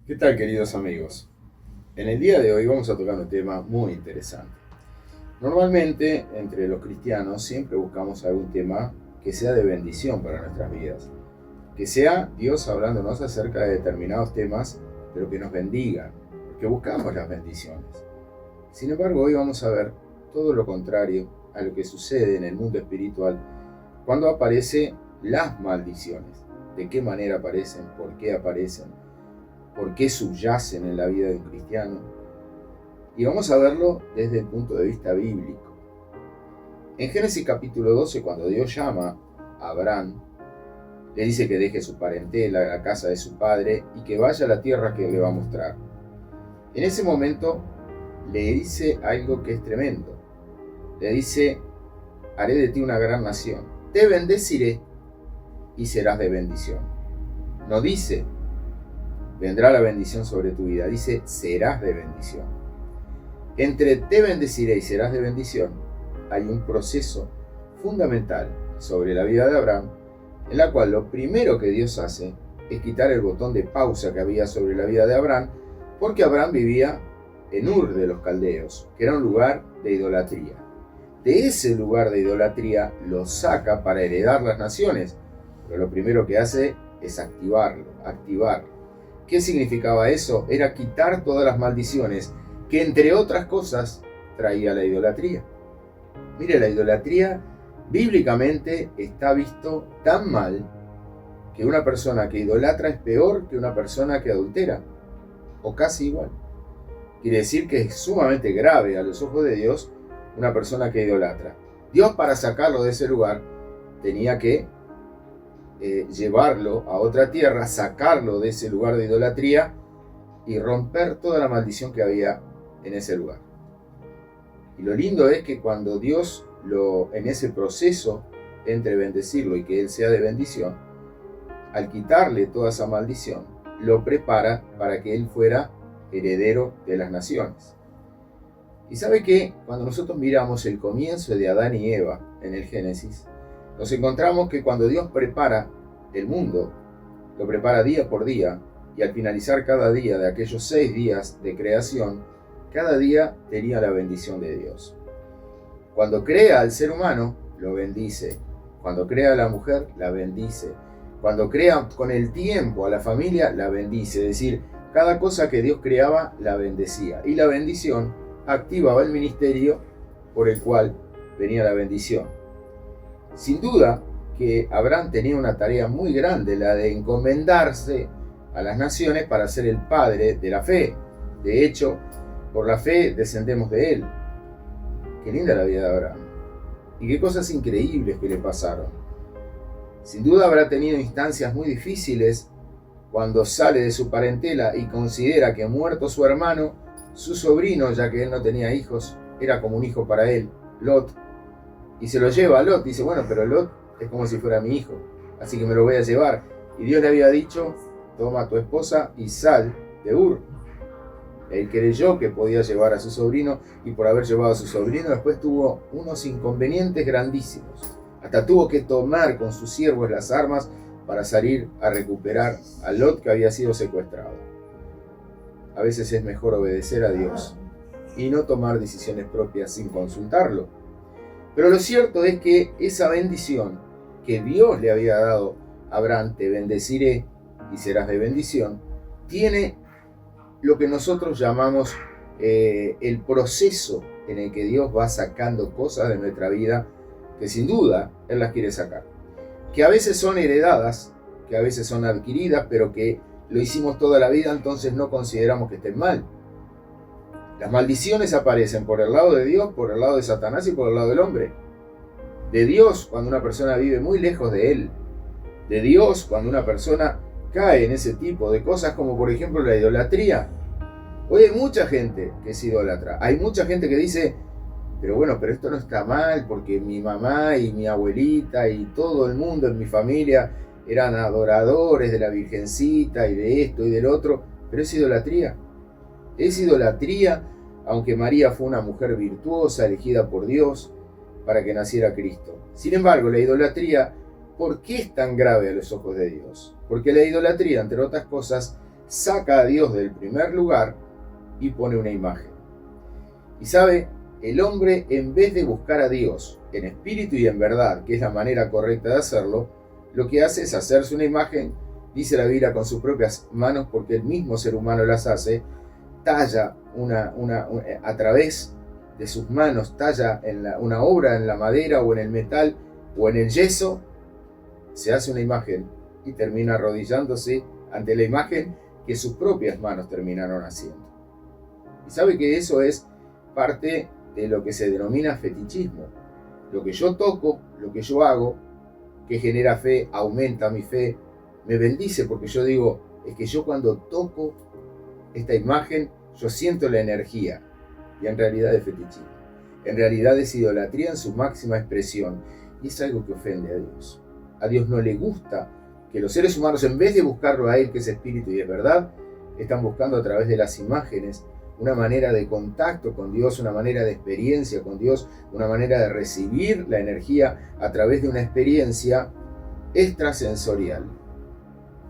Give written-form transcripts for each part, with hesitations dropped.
¿Qué tal, queridos amigos? En el día de hoy vamos a tocar un tema muy interesante. Normalmente, entre los cristianos, siempre buscamos algún tema que sea de bendición para nuestras vidas. Que sea Dios hablándonos acerca de determinados temas, pero que nos bendiga, que buscamos las bendiciones. Sin embargo, hoy vamos a ver todo lo contrario a lo que sucede en el mundo espiritual cuando aparecen las maldiciones. ¿De qué manera aparecen? ¿Por qué aparecen? ¿Por qué subyacen en la vida de un cristiano? Y vamos a verlo desde el punto de vista bíblico. En Génesis capítulo 12, cuando Dios llama a Abraham, le dice que deje su parentela, la casa de su padre, y que vaya a la tierra que le va a mostrar. En ese momento le dice algo que es tremendo. Le dice: haré de ti una gran nación, te bendeciré y serás de bendición. No dice: vendrá la bendición sobre tu vida, dice: serás de bendición. Entre te bendeciré y serás de bendición hay un proceso fundamental sobre la vida de Abraham, en la cual lo primero que Dios hace es quitar el botón de pausa que había sobre la vida de Abraham, porque Abraham vivía en Ur de los Caldeos, que era un lugar de idolatría. De ese lugar de idolatría lo saca para heredar las naciones, pero lo primero que hace es activarlo. ¿Qué significaba eso? Era quitar todas las maldiciones que, entre otras cosas, traía la idolatría. Mire, la idolatría bíblicamente está visto tan mal que una persona que idolatra es peor que una persona que adultera, o casi igual. Quiere decir que es sumamente grave a los ojos de Dios una persona que idolatra. Dios, para sacarlo de ese lugar, tenía que llevarlo a otra tierra, sacarlo de ese lugar de idolatría y romper toda la maldición que había en ese lugar. Y lo lindo es que cuando Dios en ese proceso entre bendecirlo y que él sea de bendición, al quitarle toda esa maldición, lo prepara para que él fuera heredero de las naciones. Y sabe que cuando nosotros miramos el comienzo de Adán y Eva en el Génesis, nos encontramos que cuando Dios prepara el mundo, lo prepara día por día, y al finalizar cada día de aquellos 6 días de creación, cada día tenía la bendición de Dios. Cuando crea al ser humano, lo bendice. Cuando crea a la mujer, la bendice. Cuando crea con el tiempo a la familia, la bendice. Es decir, cada cosa que Dios creaba, la bendecía. Y la bendición activaba el ministerio por el cual venía la bendición. Sin duda que Abraham tenía una tarea muy grande, la de encomendarse a las naciones para ser el padre de la fe. De hecho, por la fe descendemos de él. Qué linda la vida de Abraham. Y qué cosas increíbles que le pasaron. Sin duda habrá tenido instancias muy difíciles cuando sale de su parentela y considera que muerto su hermano, su sobrino, ya que él no tenía hijos, era como un hijo para él, Lot, y se lo lleva a Lot. Dice: bueno, pero Lot es como si fuera mi hijo, así que me lo voy a llevar. Y Dios le había dicho: toma a tu esposa y sal de Ur. Él creyó que podía llevar a su sobrino, y por haber llevado a su sobrino después tuvo unos inconvenientes grandísimos. Hasta tuvo que tomar con sus siervos las armas para salir a recuperar a Lot, que había sido secuestrado. A veces es mejor obedecer a Dios y no tomar decisiones propias sin consultarlo. Pero lo cierto es que esa bendición que Dios le había dado a Abraham, te bendeciré y serás de bendición, tiene lo que nosotros llamamos el proceso en el que Dios va sacando cosas de nuestra vida que sin duda Él las quiere sacar. Que a veces son heredadas, que a veces son adquiridas, pero que lo hicimos toda la vida, entonces no consideramos que estén mal. Las maldiciones aparecen por el lado de Dios, por el lado de Satanás y por el lado del hombre. De Dios cuando una persona vive muy lejos de Él. De Dios cuando una persona cae en ese tipo de cosas, como por ejemplo la idolatría. Hoy hay mucha gente que es idólatra. Hay mucha gente que dice: pero bueno, pero esto no está mal, porque mi mamá y mi abuelita y todo el mundo en mi familia eran adoradores de la Virgencita y de esto y del otro. Pero es idolatría. Es idolatría, aunque María fue una mujer virtuosa, elegida por Dios para que naciera Cristo. Sin embargo, la idolatría, ¿por qué es tan grave a los ojos de Dios? Porque la idolatría, entre otras cosas, saca a Dios del primer lugar y pone una imagen. Y sabe, el hombre, en vez de buscar a Dios en espíritu y en verdad, que es la manera correcta de hacerlo, lo que hace es hacerse una imagen, dice la Biblia, con sus propias manos, porque el mismo ser humano las hace, talla a través de sus manos, talla una obra en la madera o en el metal o en el yeso, se hace una imagen y termina arrodillándose ante la imagen que sus propias manos terminaron haciendo. Y sabe que eso es parte de lo que se denomina fetichismo. Lo que yo toco, lo que yo hago, que genera fe, aumenta mi fe, me bendice, porque yo digo, es que yo cuando toco esta imagen, yo siento la energía, y en realidad es fetichismo. En realidad es idolatría en su máxima expresión, y es algo que ofende a Dios. A Dios no le gusta que los seres humanos, en vez de buscarlo a Él, que es espíritu y es verdad, están buscando a través de las imágenes una manera de contacto con Dios, una manera de experiencia con Dios, una manera de recibir la energía a través de una experiencia extrasensorial.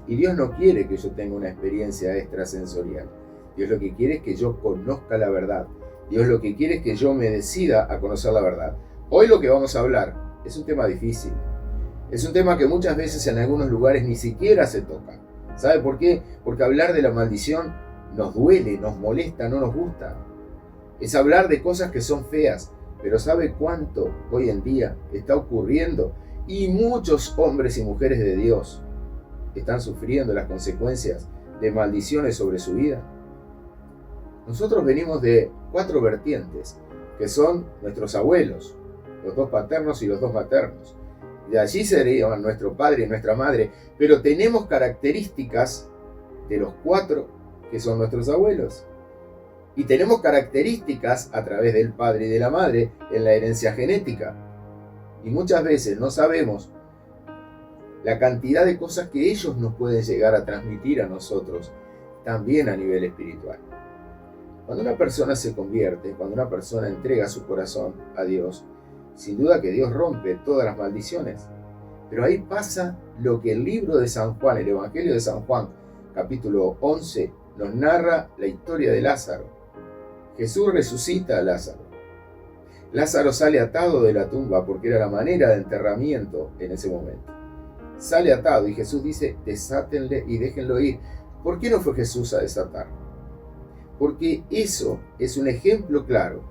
Y Dios no quiere que yo tenga una experiencia extrasensorial. Dios lo que quiere es que yo conozca la verdad. Dios lo que quiere es que yo me decida a conocer la verdad. Hoy lo que vamos a hablar es un tema difícil. Es un tema que muchas veces en algunos lugares ni siquiera se toca. ¿Sabe por qué? Porque hablar de la maldición nos duele, nos molesta, no nos gusta. Es hablar de cosas que son feas, pero ¿sabe cuánto hoy en día está ocurriendo? Y muchos hombres y mujeres de Dios están sufriendo las consecuencias de maldiciones sobre su vida. Nosotros venimos de 4 vertientes, que son nuestros abuelos, los 2 paternos y los 2 maternos. De allí serían nuestro padre y nuestra madre, pero tenemos características de los 4 que son nuestros abuelos. Y tenemos características a través del padre y de la madre en la herencia genética. Y muchas veces no sabemos la cantidad de cosas que ellos nos pueden llegar a transmitir a nosotros, también a nivel espiritual. Cuando una persona se convierte, cuando una persona entrega su corazón a Dios, sin duda que Dios rompe todas las maldiciones. Pero ahí pasa lo que el libro de San Juan, el Evangelio de San Juan, capítulo 11, nos narra la historia de Lázaro. Jesús resucita a Lázaro. Lázaro sale atado de la tumba porque era la manera de enterramiento en ese momento. Sale atado y Jesús dice, desátenle y déjenlo ir. ¿Por qué no fue Jesús a desatar? Porque eso es un ejemplo claro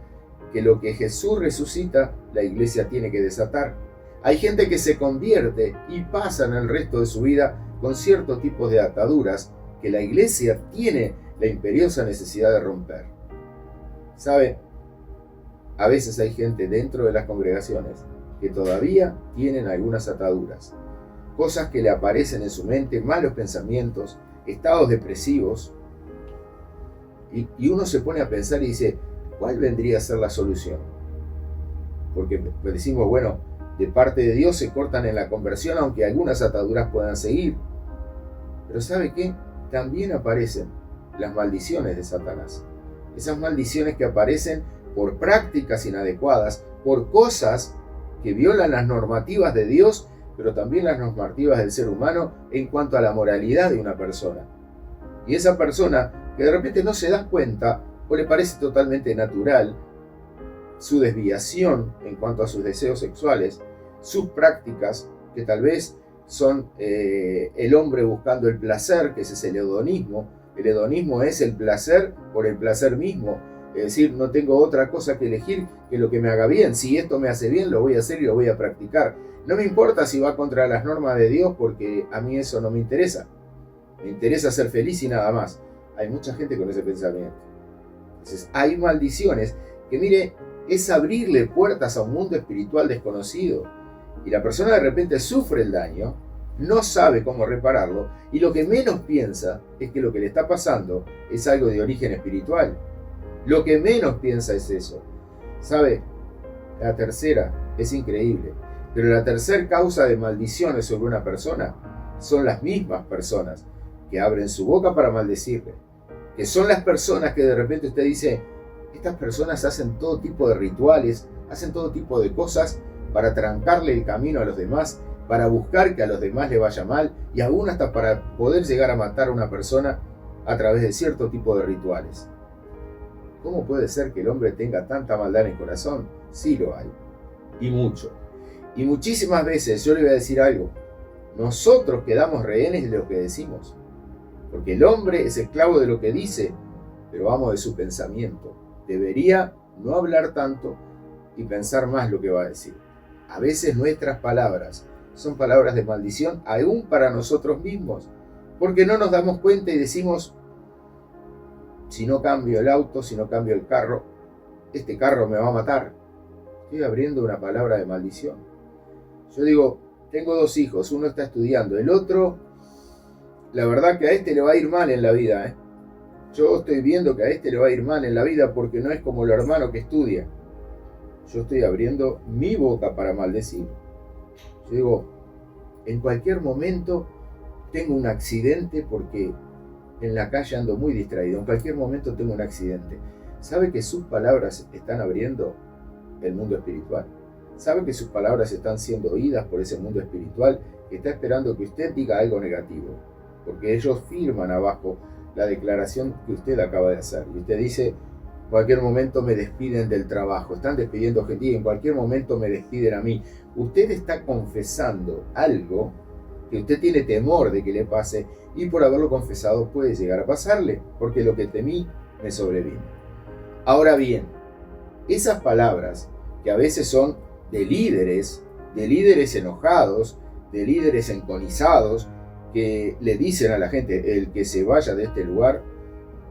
que lo que Jesús resucita, la iglesia tiene que desatar. Hay gente que se convierte y pasan el resto de su vida con cierto tipo de ataduras que la iglesia tiene la imperiosa necesidad de romper. ¿Sabe? A veces hay gente dentro de las congregaciones que todavía tienen algunas ataduras, cosas que le aparecen en su mente, malos pensamientos, estados depresivos, y uno se pone a pensar y dice, ¿cuál vendría a ser la solución? Porque decimos, bueno, de parte de Dios se cortan en la conversión, aunque algunas ataduras puedan seguir. Pero ¿sabe qué? También aparecen las maldiciones de Satanás. Esas maldiciones que aparecen por prácticas inadecuadas, por cosas que violan las normativas de Dios, pero también las normativas del ser humano en cuanto a la moralidad de una persona. Y esa persona que de repente no se da cuenta o le parece totalmente natural su desviación en cuanto a sus deseos sexuales, sus prácticas que tal vez son el hombre buscando el placer, que ese es el hedonismo. El hedonismo es el placer por el placer mismo. Es decir, no tengo otra cosa que elegir que lo que me haga bien. Si esto me hace bien, lo voy a hacer y lo voy a practicar. No me importa si va contra las normas de Dios, porque a mí eso no me interesa. Me interesa ser feliz y nada más. Hay mucha gente con ese pensamiento. Entonces, hay maldiciones que, mire, es abrirle puertas a un mundo espiritual desconocido. Y la persona de repente sufre el daño, no sabe cómo repararlo, y lo que menos piensa es que lo que le está pasando es algo de origen espiritual. Lo que menos piensa es eso. ¿Sabe? La tercera es increíble, pero la tercera causa de maldiciones sobre una persona son las mismas personas que abren su boca para maldecirle, que son las personas que de repente usted dice, estas personas hacen todo tipo de rituales, hacen todo tipo de cosas para trancarle el camino a los demás, para buscar que a los demás le vaya mal, y aún hasta para poder llegar a matar a una persona. a través de cierto tipo de rituales. ¿Cómo puede ser que el hombre tenga tanta maldad en el corazón? Sí lo hay, y mucho. Y muchísimas veces, yo le voy a decir algo, nosotros quedamos rehenes de lo que decimos, porque el hombre es esclavo de lo que dice, pero amo de su pensamiento. Debería no hablar tanto y pensar más lo que va a decir. A veces nuestras palabras son palabras de maldición, aún para nosotros mismos, porque no nos damos cuenta y decimos, si no cambio el auto, si no cambio el carro, este carro me va a matar. Estoy abriendo una palabra de maldición. Yo digo, tengo 2 hijos, uno está estudiando, el otro, la verdad que a este le va a ir mal en la vida, Yo estoy viendo que a este le va a ir mal en la vida porque no es como el hermano que estudia. Yo estoy abriendo mi boca para maldecir. Yo digo, en cualquier momento tengo un accidente porque en la calle ando muy distraído. En cualquier momento tengo un accidente. ¿Sabe que sus palabras están abriendo el mundo espiritual? ¿Sabe que sus palabras están siendo oídas por ese mundo espiritual que está esperando que usted diga algo negativo? Porque ellos firman abajo la declaración que usted acaba de hacer. Y usted dice, en cualquier momento me despiden del trabajo. Están despidiendo gente y en cualquier momento me despiden a mí. Usted está confesando algo que usted tiene temor de que le pase y por haberlo confesado puede llegar a pasarle, porque lo que temí me sobrevino. Ahora bien, esas palabras que a veces son de líderes enojados, de líderes enconizados, que le dicen a la gente, el que se vaya de este lugar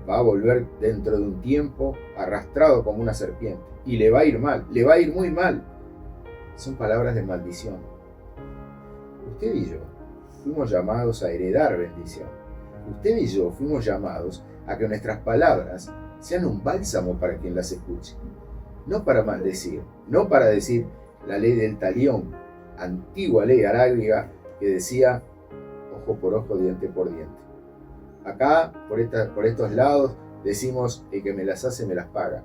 va a volver dentro de un tiempo arrastrado como una serpiente y le va a ir mal, le va a ir muy mal. Son palabras de maldición. Usted y yo fuimos llamados a heredar bendición. Usted y yo fuimos llamados a que nuestras palabras sean un bálsamo para quien las escuche. No para maldecir, no para decir la ley del talión, antigua ley arábiga que decía ojo por ojo, diente por diente. Acá, por estos lados, decimos el que me las hace me las paga.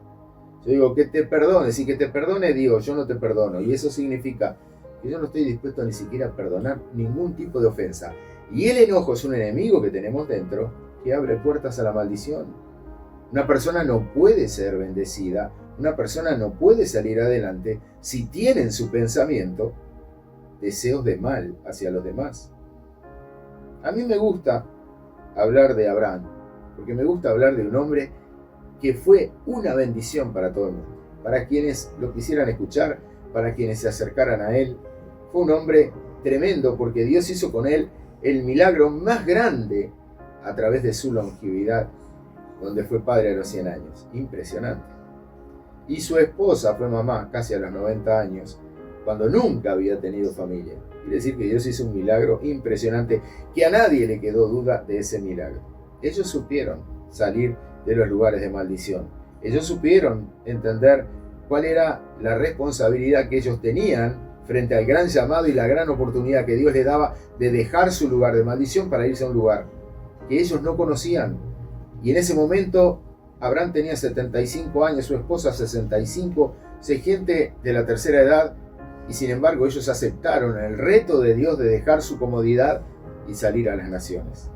Yo digo que te perdone, si que te perdone Dios, yo no te perdono. Y eso significa que yo no estoy dispuesto ni siquiera a perdonar ningún tipo de ofensa. Y el enojo es un enemigo que tenemos dentro que abre puertas a la maldición. Una persona no puede ser bendecida, una persona no puede salir adelante si tiene en su pensamiento deseos de mal hacia los demás. A mí me gusta hablar de Abraham, porque me gusta hablar de un hombre que fue una bendición para todo el mundo. Para quienes lo quisieran escuchar, para quienes se acercaran a él. Fue un hombre tremendo porque Dios hizo con él el milagro más grande a través de su longevidad, donde fue padre a los 100 años. Impresionante. Y su esposa fue mamá casi a los 90 años, cuando nunca había tenido familia. Quiere decir que Dios hizo un milagro impresionante, que a nadie le quedó duda de ese milagro. Ellos supieron salir de los lugares de maldición. Ellos supieron entender cuál era la responsabilidad que ellos tenían frente al gran llamado y la gran oportunidad que Dios les daba de dejar su lugar de maldición para irse a un lugar que ellos no conocían. Y en ese momento Abraham tenía 75 años, su esposa 65, gente de la tercera edad, y sin embargo ellos aceptaron el reto de Dios de dejar su comodidad y salir a las naciones.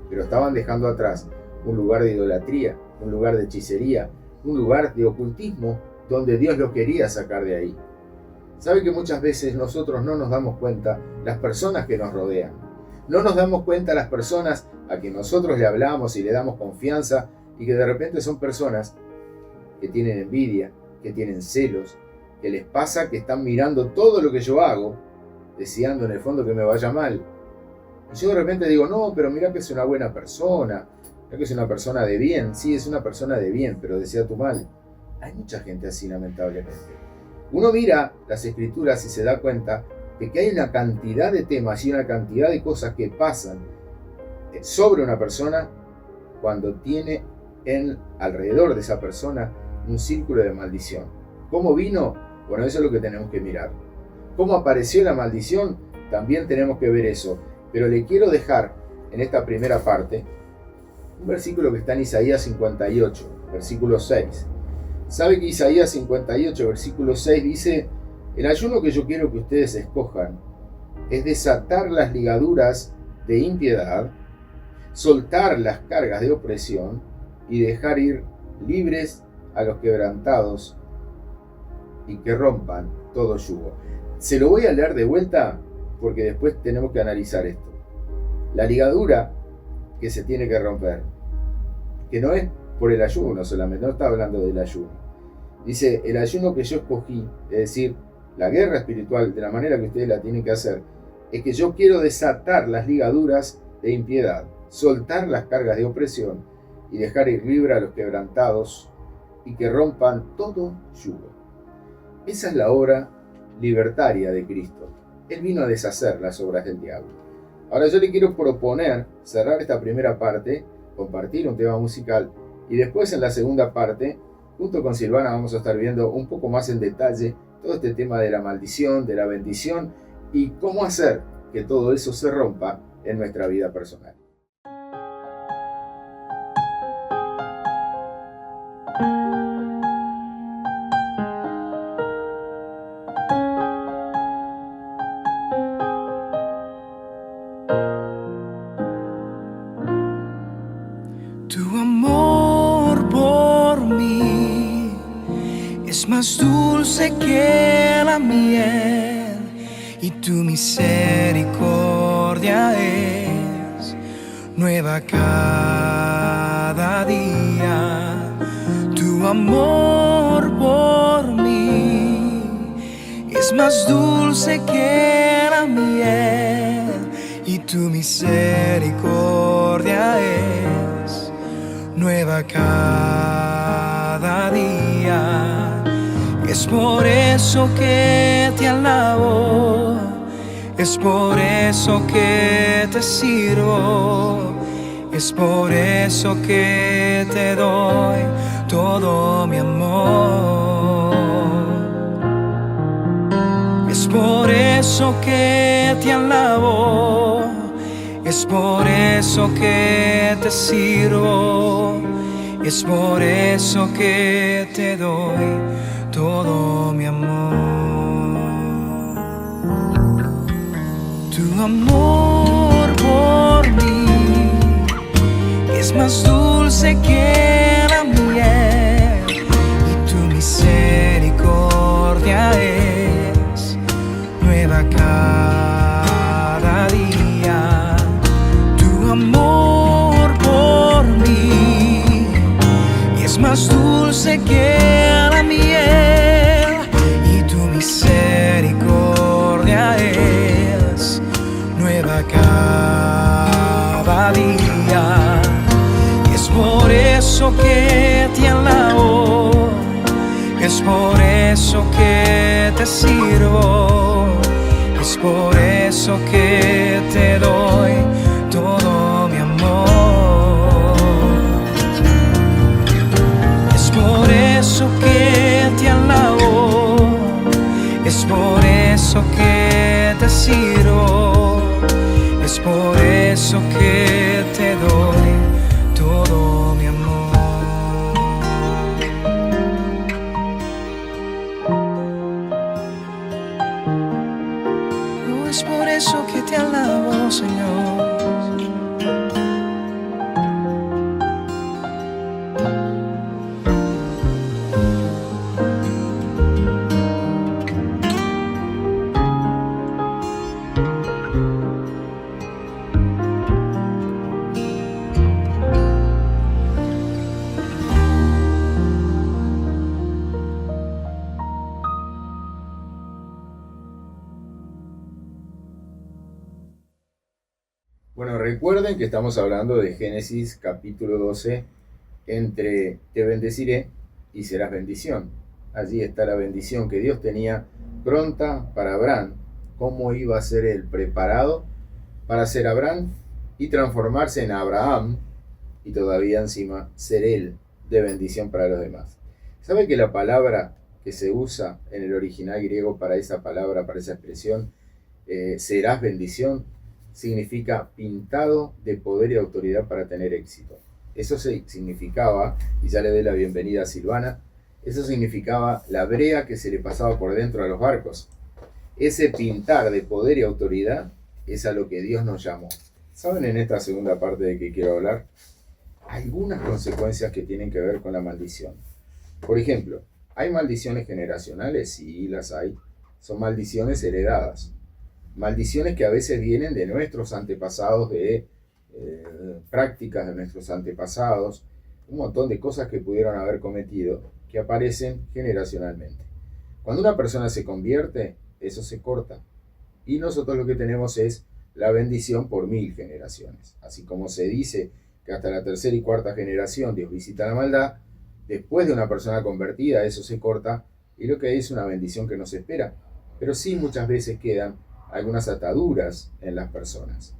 Pero estaban dejando atrás un lugar de idolatría, un lugar de hechicería, un lugar de ocultismo, donde Dios los quería sacar de ahí. ¿Sabe que muchas veces nosotros no nos damos cuenta las personas que nos rodean? No nos damos cuenta las personas a quien nosotros le hablamos y le damos confianza y que de repente son personas que tienen envidia, que tienen celos, que les pasa que están mirando todo lo que yo hago, deseando en el fondo que me vaya mal. Y yo de repente digo, no, pero mira que es una buena persona, mira que es una persona de bien. Sí, es una persona de bien, pero desea tu mal. Hay mucha gente así, lamentablemente. Uno mira las escrituras y se da cuenta de que hay una cantidad de temas y una cantidad de cosas que pasan sobre una persona cuando tiene alrededor de esa persona un círculo de maldición. ¿Cómo vino? Bueno, eso es lo que tenemos que mirar. ¿Cómo apareció la maldición? También tenemos que ver eso. Pero le quiero dejar en esta primera parte un versículo que está en Isaías 58, versículo 6. ¿Sabe que Isaías 58, versículo 6 dice: el ayuno que yo quiero que ustedes escojan es desatar las ligaduras de impiedad, soltar las cargas de opresión y dejar ir libres a los quebrantados y que rompan todo yugo. Se lo voy a leer de vuelta porque después tenemos que analizar esto. La ligadura que se tiene que romper, que no es por el ayuno solamente, no está hablando del ayuno. Dice, el ayuno que yo escogí, es decir, la guerra espiritual, de la manera que ustedes la tienen que hacer, es que yo quiero desatar las ligaduras de impiedad, soltar las cargas de opresión y dejar ir libre a los quebrantados y que rompan todo yugo. Esa es la obra libertaria de Cristo. Él vino a deshacer las obras del diablo. Ahora yo le quiero proponer cerrar esta primera parte, compartir un tema musical y después en la segunda parte, junto con Silvana, vamos a estar viendo un poco más en detalle todo este tema de la maldición, de la bendición y cómo hacer que todo eso se rompa en nuestra vida personal. Tu amor por mí es más dulce que la miel y tu misericordia es nueva cada día. Tu amor por mí es más dulce que la miel y tu misericordia es nueva cada día. Es por eso que te alabo, es por eso que te sirvo, es por eso que te doy todo mi amor. Es por eso que te alabo, es por eso que te sirvo, es por eso que te doy todo mi amor. Tu amor por mí es más dulce que la miel y tu misericordia es nueva cada día. Tu amor por mí es más dulce que la miel y tu misericordia es nueva cada día. Es por eso que te alabo, es por eso que te sirvo, es por eso que te doy todo mi amor. Es por eso que te alabo, es por eso que te sirvo, es por eso que te doy todo mi amor. Oh, es por eso que te alabo, Señor. Bueno, recuerden que estamos hablando de Génesis capítulo 12, entre te bendeciré y serás bendición. Allí está la bendición que Dios tenía pronta para Abraham, cómo iba a ser él preparado para ser Abraham y transformarse en Abraham y todavía encima ser él de bendición para los demás. ¿Sabe que la palabra que se usa en el original griego para esa palabra, para esa expresión, serás bendición, significa pintado de poder y autoridad para tener éxito? Eso significaba, y ya le doy la bienvenida a Silvana, eso significaba la brea que se le pasaba por dentro a los barcos. Ese pintar de poder y autoridad es a lo que Dios nos llamó. ¿Saben en esta segunda parte de que quiero hablar? Algunas consecuencias que tienen que ver con la maldición. Por ejemplo, ¿hay maldiciones generacionales? Sí, las hay. Son maldiciones heredadas. Maldiciones que a veces vienen de nuestros antepasados, de prácticas de nuestros antepasados, un montón de cosas que pudieron haber cometido que aparecen generacionalmente. Cuando una persona se convierte, eso se corta. Y nosotros lo que tenemos es la bendición por 1000 generaciones. Así como se dice que hasta la tercera y cuarta generación Dios visita la maldad, después de una persona convertida eso se corta y lo que hay es una bendición que nos espera. Pero sí muchas veces quedan algunas ataduras en las personas.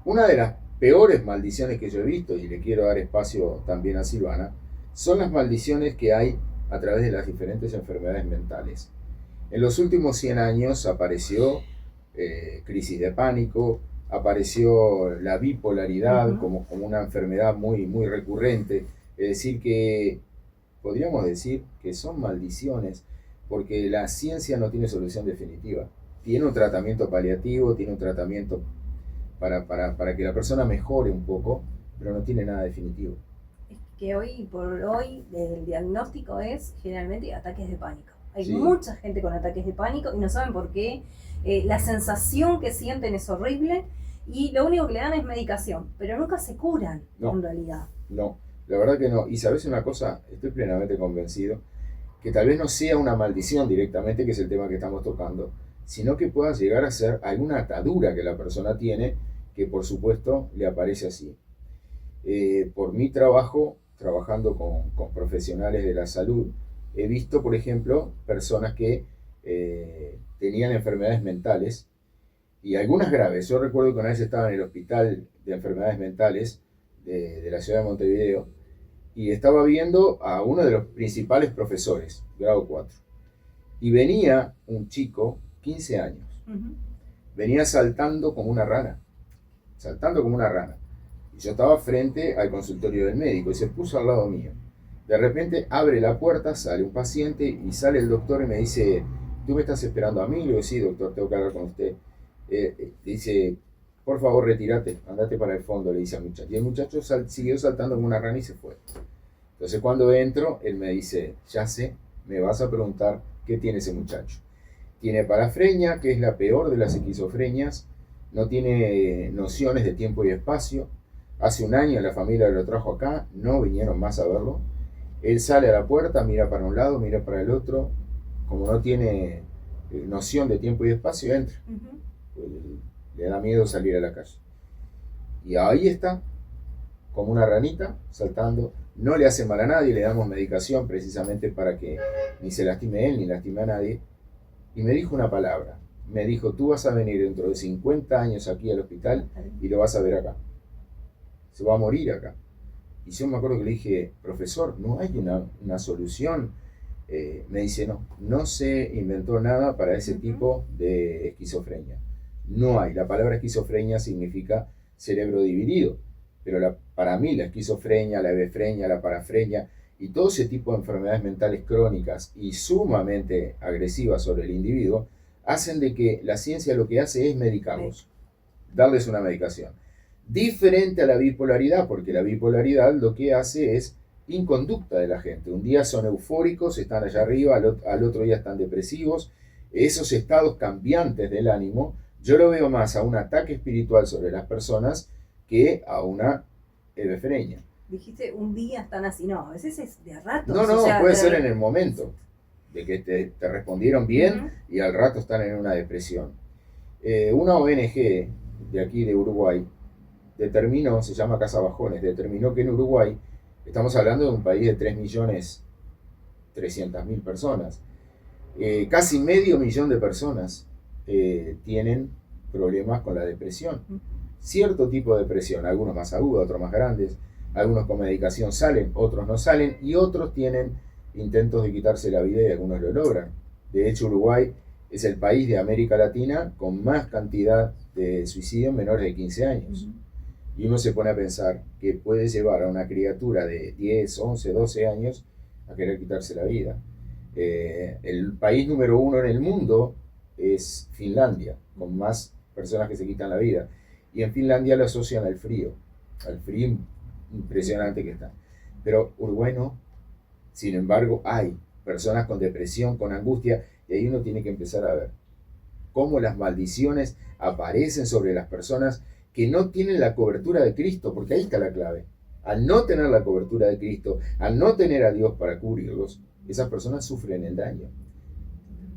Una de las peores maldiciones que yo he visto, y le quiero dar espacio también a Silvana, son las maldiciones que hay a través de las diferentes enfermedades mentales. En los últimos 100 años apareció crisis de pánico, apareció la bipolaridad como una enfermedad muy recurrente. Es decir, que podríamos decir que son maldiciones, porque la ciencia no tiene solución definitiva. Tiene un tratamiento paliativo, tiene un tratamiento para que la persona mejore un poco, pero no tiene nada definitivo. Es que hoy por hoy el diagnóstico es generalmente ataques de pánico. Hay Sí. mucha gente con ataques de pánico y no saben por qué. La sensación que sienten es horrible y lo único que le dan es medicación, pero nunca se curan en realidad. No, la verdad que no. Y sabes una cosa, estoy plenamente convencido que tal vez no sea una maldición directamente, que es el tema que estamos tocando, sino que pueda llegar a ser alguna atadura que la persona tiene, que por supuesto le aparece así. Por mi trabajo, trabajando con profesionales de la salud, he visto, por ejemplo, personas que tenían enfermedades mentales, y algunas graves. Yo recuerdo que una vez estaba en el hospital de enfermedades mentales de la ciudad de Montevideo, y estaba viendo a uno de los principales profesores, grado 4. Y venía un chico, 15 años, venía saltando como una rana. Y yo estaba frente al consultorio del médico y se puso al lado mío. De repente abre la puerta, sale un paciente y sale el doctor y me dice, ¿tú me estás esperando a mí? Le digo, sí, doctor, tengo que hablar con usted. Dice, por favor, retírate, andate para el fondo, le dice al muchacho. Y el muchacho siguió saltando como una rana y se fue. Entonces cuando entro, él me dice, ya sé, me vas a preguntar qué tiene ese muchacho. Tiene parafrenia, que es la peor de las esquizofrenias, no tiene nociones de tiempo y espacio. Hace un año la familia lo trajo acá, no vinieron más a verlo. Él sale a la puerta, mira para un lado, mira para el otro, como no tiene noción de tiempo y espacio, entra. Le da miedo salir a la calle. Y ahí está, como una ranita, saltando. No le hace mal a nadie, le damos medicación precisamente para que ni se lastime él, ni lastime a nadie. Y me dijo una palabra. Me dijo, tú vas a venir dentro de 50 años aquí al hospital y lo vas a ver acá. Se va a morir acá. Y yo me acuerdo que le dije, profesor, ¿no hay una solución? Me dice, no se inventó nada para ese tipo de esquizofrenia. No hay. La palabra esquizofrenia significa cerebro dividido. Pero para mí la esquizofrenia, la hebefrenia, la parafrenia y todo ese tipo de enfermedades mentales crónicas y sumamente agresivas sobre el individuo hacen de que la ciencia lo que hace es medicarlos, darles una medicación. Diferente a la bipolaridad, porque la bipolaridad lo que hace es inconducta de la gente. Un día son eufóricos, están allá arriba, al otro día están depresivos. Esos estados cambiantes del ánimo, yo lo veo más a un ataque espiritual sobre las personas que a una hebefrenia. Dijiste, un día están así, no, a veces es de ratos. No, puede ser en el momento, de que te respondieron bien y al rato están en una depresión. Una ONG de aquí de Uruguay determinó, se llama Casa Bajones, determinó que en Uruguay, estamos hablando de un país de 3.300.000 personas, casi 500.000 de personas tienen problemas con la depresión. Cierto tipo de depresión, algunos más agudos, otros más grandes, algunos con medicación salen, otros no salen, y otros tienen intentos de quitarse la vida y algunos lo logran. De hecho, Uruguay es el país de América Latina con más cantidad de suicidios menores de 15 años. Y uno se pone a pensar que puede llevar a una criatura de 10, 11, 12 años a querer quitarse la vida. El país número 1 en el mundo es Finlandia, con más personas que se quitan la vida. Y en Finlandia lo asocian al frío impresionante que está. Pero Uruguay no. Sin embargo, hay personas con depresión, con angustia, y ahí uno tiene que empezar a ver cómo las maldiciones aparecen sobre las personas que no tienen la cobertura de Cristo, porque ahí está la clave. Al no tener la cobertura de Cristo, al no tener a Dios para cubrirlos, esas personas sufren el daño.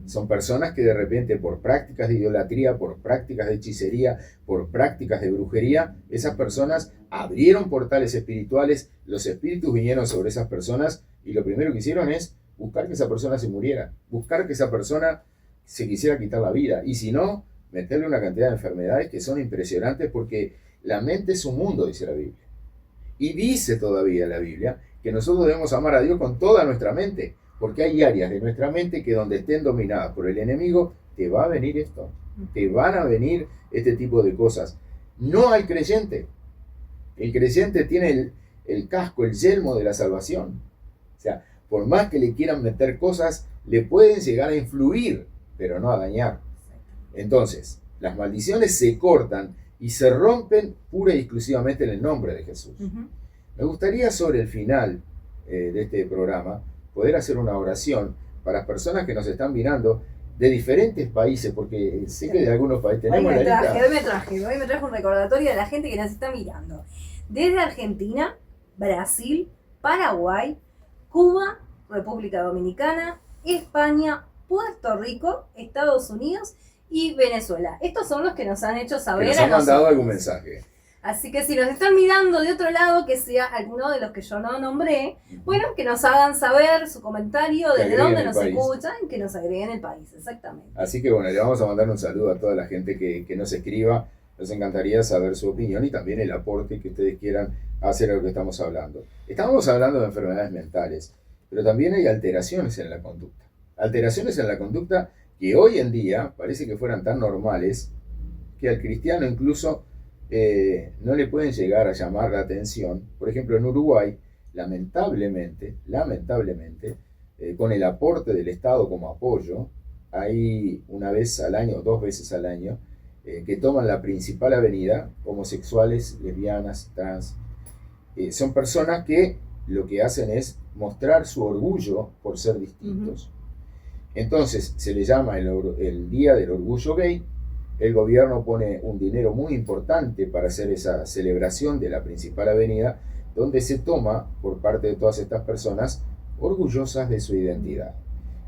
Son personas que de repente por prácticas de idolatría, por prácticas de hechicería, por prácticas de brujería, esas personas abrieron portales espirituales, los espíritus vinieron sobre esas personas y lo primero que hicieron es buscar que esa persona se muriera, buscar que esa persona se quisiera quitar la vida y si no, meterle una cantidad de enfermedades que son impresionantes porque la mente es un mundo, dice la Biblia. Y dice todavía la Biblia que nosotros debemos amar a Dios con toda nuestra mente. Porque hay áreas de nuestra mente que donde estén dominadas por el enemigo, te va a venir esto. Te van a venir este tipo de cosas. No al creyente. El creyente tiene el casco, el yelmo de la salvación. O sea, por más que le quieran meter cosas, le pueden llegar a influir, pero no a dañar. Entonces, las maldiciones se cortan y se rompen pura y exclusivamente en el nombre de Jesús. Me gustaría sobre el final de este programa poder hacer una oración para personas que nos están mirando de diferentes países, porque sé que de algunos países tenemos Hoy me traje un recordatorio de la gente que nos está mirando. Desde Argentina, Brasil, Paraguay, Cuba, República Dominicana, España, Puerto Rico, Estados Unidos y Venezuela. Estos son los que nos han hecho saber. Que nos han mandado algún mensaje. Así que si nos están mirando de otro lado, que sea alguno de los que yo no nombré, bueno, que nos hagan saber su comentario, desde dónde nos escuchan, que nos agreguen el país, exactamente. Así que bueno, le vamos a mandar un saludo a toda la gente que nos escriba. Nos encantaría saber su opinión y también el aporte que ustedes quieran hacer a lo que estamos hablando. Estamos hablando de enfermedades mentales, pero también hay alteraciones en la conducta. Alteraciones en la conducta que hoy en día parece que fueran tan normales que al cristiano incluso no le pueden llegar a llamar la atención. Por ejemplo, en Uruguay, lamentablemente, con el aporte del Estado como apoyo, hay una vez al año, 2 veces al año, que toman la principal avenida, homosexuales, lesbianas, trans. Son personas que lo que hacen es mostrar su orgullo por ser distintos. Entonces, se le llama el Día del Orgullo Gay. El gobierno pone un dinero muy importante para hacer esa celebración de la principal avenida, donde se toma por parte de todas estas personas orgullosas de su identidad.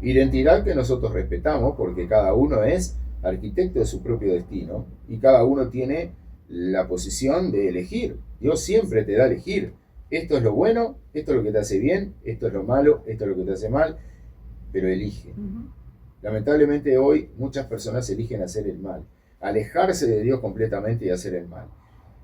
Identidad que nosotros respetamos porque cada uno es arquitecto de su propio destino y cada uno tiene la posición de elegir. Dios siempre te da a elegir. Esto es lo bueno, esto es lo que te hace bien, esto es lo malo, esto es lo que te hace mal, pero elige. Lamentablemente hoy muchas personas eligen hacer el mal, alejarse de Dios completamente y hacer el mal.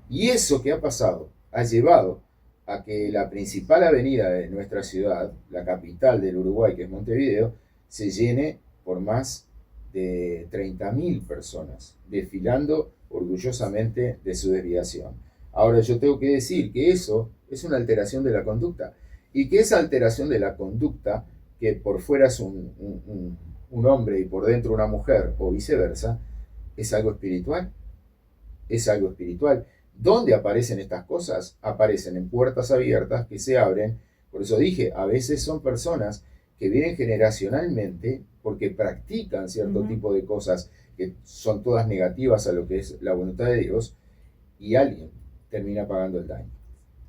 Y eso que ha pasado ha llevado a que la principal avenida de nuestra ciudad, la capital del Uruguay, que es Montevideo, se llene por más de 30.000 personas, desfilando orgullosamente de su desviación. Ahora yo tengo que decir que eso es una alteración de la conducta, y que esa alteración de la conducta, que por fuera es un hombre y por dentro una mujer, o viceversa, es algo espiritual. Es algo espiritual. ¿Dónde aparecen estas cosas? Aparecen en puertas abiertas que se abren. Por eso dije, a veces son personas que vienen generacionalmente porque practican cierto tipo de cosas que son todas negativas a lo que es la voluntad de Dios, y alguien termina pagando el daño.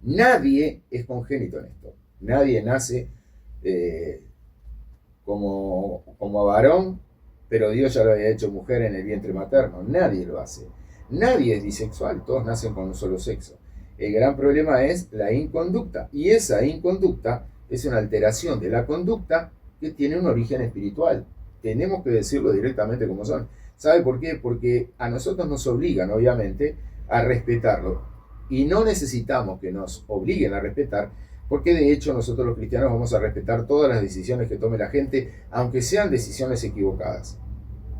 Nadie es congénito en esto. Nadie nace como varón, pero Dios ya lo había hecho mujer en el vientre materno. Nadie lo hace. Nadie es bisexual, todos nacen con un solo sexo. El gran problema es la inconducta, y esa inconducta es una alteración de la conducta que tiene un origen espiritual. Tenemos que decirlo directamente como son. ¿Sabe por qué? Porque a nosotros nos obligan, obviamente, a respetarlo. Y no necesitamos que nos obliguen a respetar, porque de hecho nosotros los cristianos vamos a respetar todas las decisiones que tome la gente, aunque sean decisiones equivocadas.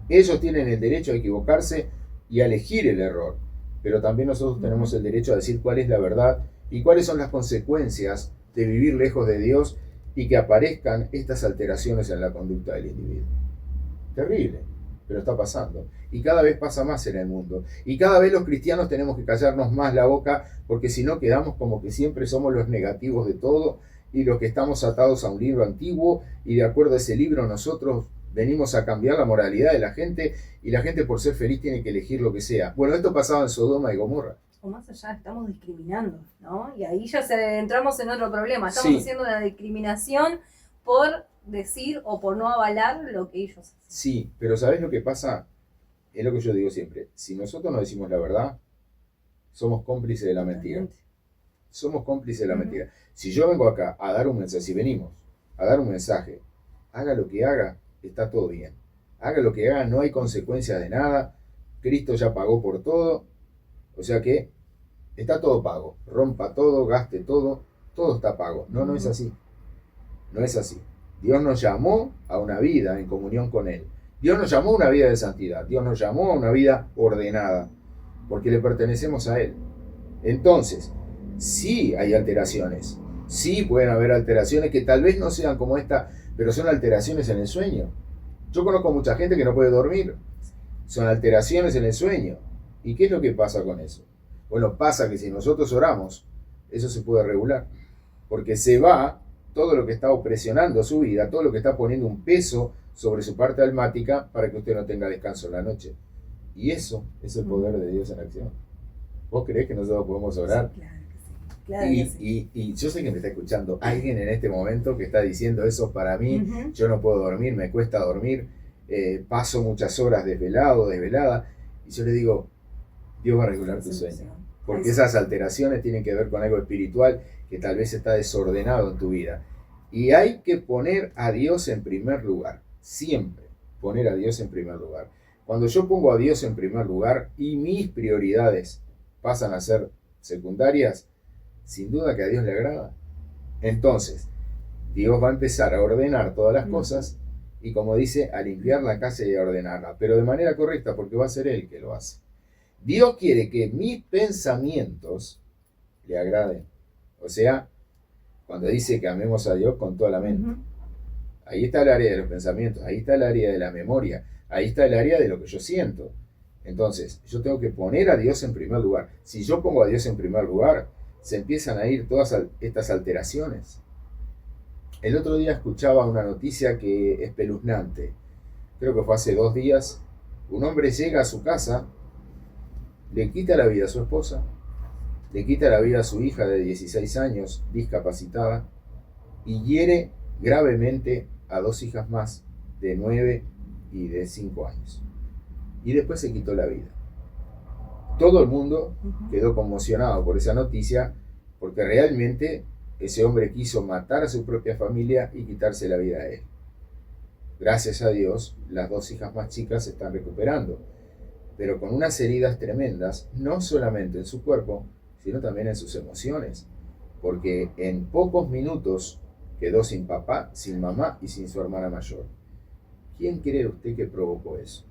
Ellos tienen el derecho a equivocarse y a elegir el error, pero también nosotros tenemos el derecho a decir cuál es la verdad y cuáles son las consecuencias de vivir lejos de Dios y que aparezcan estas alteraciones en la conducta del individuo. Terrible, pero está pasando. Y cada vez pasa más en el mundo. Y cada vez los cristianos tenemos que callarnos más la boca, porque si no quedamos como que siempre somos los negativos de todo y los que estamos atados a un libro antiguo, y de acuerdo a ese libro nosotros venimos a cambiar la moralidad de la gente, y la gente por ser feliz tiene que elegir lo que sea. Bueno, esto pasaba en Sodoma y Gomorra. O más allá, estamos discriminando, ¿no? Y ahí ya entramos en otro problema. Estamos haciendo una discriminación por decir o por no avalar lo que ellos hacen. Sí, pero ¿sabés lo que pasa? Es lo que yo digo siempre. Si nosotros no decimos la verdad, somos cómplices de la mentira. Somos cómplices de la mentira. Si yo vengo acá a dar un mensaje, si venimos a dar un mensaje, haga lo que haga, está todo bien. Haga lo que haga, no hay consecuencias de nada. Cristo ya pagó por todo. O sea que está todo pago. Rompa todo, gaste todo, todo está pago. No, no es así. No es así. Dios nos llamó a una vida en comunión con Él. Dios nos llamó a una vida de santidad. Dios nos llamó a una vida ordenada, porque le pertenecemos a Él. Entonces, sí hay alteraciones. Sí pueden haber alteraciones que tal vez no sean como esta, pero son alteraciones en el sueño. Yo conozco mucha gente que no puede dormir. Son alteraciones en el sueño. ¿Y qué es lo que pasa con eso? Bueno, pasa que si nosotros oramos, eso se puede regular. Porque se va todo lo que está opresionando su vida, todo lo que está poniendo un peso sobre su parte almática para que usted no tenga descanso en la noche. Y eso es el poder de Dios en acción. ¿Vos creés que nosotros podemos orar? Sí, claro que sí. Y yo sé que me está escuchando alguien en este momento que está diciendo eso para mí. Yo no puedo dormir, me cuesta dormir, paso muchas horas desvelada. Y yo le digo, Dios va a regular tu sueño. Porque esas alteraciones tienen que ver con algo espiritual que tal vez está desordenado en tu vida. Y hay que poner a Dios en primer lugar. Siempre poner a Dios en primer lugar. Cuando yo pongo a Dios en primer lugar y mis prioridades pasan a ser secundarias, sin duda que a Dios le agrada. Entonces, Dios va a empezar a ordenar todas las cosas y, como dice, a limpiar la casa y a ordenarla, pero de manera correcta, porque va a ser Él que lo hace. Dios quiere que mis pensamientos le agraden. O sea, cuando dice que amemos a Dios con toda la mente. Ahí está el área de los pensamientos, ahí está el área de la memoria, ahí está el área de lo que yo siento. Entonces, yo tengo que poner a Dios en primer lugar. Si yo pongo a Dios en primer lugar, se empiezan a ir todas estas alteraciones. El otro día escuchaba una noticia que es espeluznante. Creo que fue hace 2 días. Un hombre llega a su casa, le quita la vida a su esposa, le quita la vida a su hija de 16 años, discapacitada, y hiere gravemente a 2 hijas más, de 9 y de 5 años. Y después se quitó la vida. Todo el mundo quedó conmocionado por esa noticia, porque realmente ese hombre quiso matar a su propia familia y quitarse la vida a él. Gracias a Dios, las 2 hijas más chicas se están recuperando, pero con unas heridas tremendas, no solamente en su cuerpo, sino también en sus emociones, porque en pocos minutos quedó sin papá, sin mamá y sin su hermana mayor. ¿Quién cree usted que provocó eso?